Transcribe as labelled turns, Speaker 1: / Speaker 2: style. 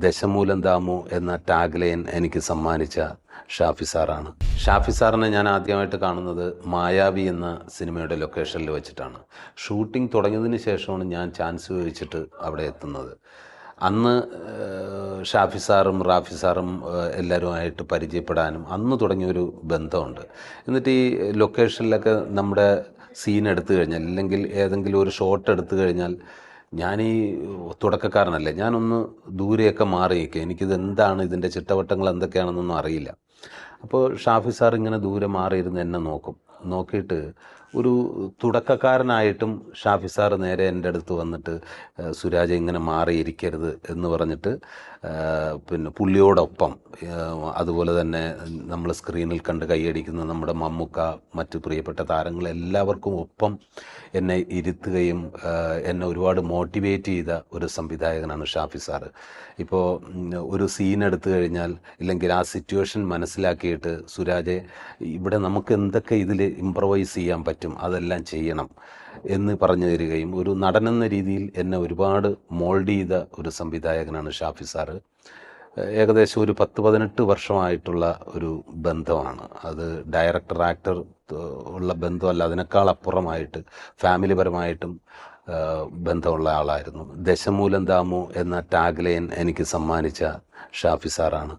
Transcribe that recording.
Speaker 1: ദശമൂലം ദാമു എന്ന tag line എനിക്ക് സമ്മാനിച്ച ഷാഫി സാറാണ്. ഷാഫി സാറിനെ ഞാൻ ആദ്യമായിട്ട് കാണുന്നത് മായാവി എന്ന സിനിമയുടെ ലൊക്കേഷനിൽ വെച്ചിട്ടാണ്. ഷൂട്ടിംഗ് തുടങ്ങിയതിന് ശേഷമാണ് ഞാൻ ചാൻസ് ചോദിച്ചിട്ട് അവിടെ എത്തുന്നത്. അന്ന് ഷാഫി സാറും റാഫി സാറും എല്ലാവരുമായിട്ട് പരിചയപ്പെടാനും അന്ന് തുടങ്ങിയൊരു ബന്ധമുണ്ട്. എന്നിട്ട് ഈ ലൊക്കേഷനിലൊക്കെ നമ്മുടെ സീൻ എടുത്തു കഴിഞ്ഞാൽ, അല്ലെങ്കിൽ ഏതെങ്കിലും ഒരു ഷോട്ട് എടുത്തു കഴിഞ്ഞാൽ, ഞാനീ തുടക്കക്കാരനല്ലേ, ഞാനൊന്ന് ദൂരെയൊക്കെ മാറി നിൽക്കുക. എനിക്കിതെന്താണ്, ഇതിൻ്റെ ചിട്ടവട്ടങ്ങൾ എന്തൊക്കെയാണെന്നൊന്നും അറിയില്ല. അപ്പോൾ ഷാഫി സാർ ഇങ്ങനെ ദൂരെ മാറിയിരുന്ന് എന്നെ നോക്കിയിട്ട് ഒരു തുടക്കക്കാരനായിട്ടും ഷാഫി സാർ നേരെ എൻ്റെ അടുത്ത് വന്നിട്ട്, സുരാജ് ഇങ്ങനെ മാറിയിരിക്കരുത് എന്ന് പറഞ്ഞിട്ട്, പിന്നെ പുള്ളിയോടൊപ്പം അതുപോലെ തന്നെ നമ്മൾ സ്ക്രീനിൽ കണ്ട് കൈയടിക്കുന്ന നമ്മുടെ മമ്മൂക്ക, മറ്റ് പ്രിയപ്പെട്ട താരങ്ങൾ എല്ലാവർക്കും ഒപ്പം എന്നെ ഇരുത്തുകയും എന്നെ ഒരുപാട് മോട്ടിവേറ്റ് ചെയ്ത ഒരു സംവിധായകനാണ് ഷാഫി സാറ്. ഇപ്പോൾ ഒരു സീൻ എടുത്തു കഴിഞ്ഞാൽ, ഇല്ലെങ്കിൽ ആ സിറ്റുവേഷൻ മനസ്സിലാക്കിയിട്ട്, സുരാജെ ഇവിടെ നമുക്ക് എന്തൊക്കെ ഇതിൽ ഇംപ്രവൈസ് ചെയ്യാൻ പറ്റും അതെല്ലാം ചെയ്യണം എന്ന് പറഞ്ഞു തരികയും ഒരു നടനെന്ന രീതിയിൽ എന്നെ ഒരുപാട് മോൾഡ് ചെയ്ത ഒരു സംവിധായകനാണ് ഷാഫി സാറ്. ഏകദേശം ഒരു 10-18 വർഷമായിട്ടുള്ള ഒരു ബന്ധമാണ് അത്. ഡയറക്ടർ ആക്ടർ ഉള്ള ബന്ധമല്ല, അതിനേക്കാൾ അപ്പുറമായിട്ട് ഫാമിലി പരമായിട്ടും ബന്ധമുള്ള ആളായിരുന്നു. ദശമൂലം ദാമു എന്ന ടാഗ് ലൈൻ എനിക്ക് സമ്മാനിച്ച ഷാഫി സാറാണ്.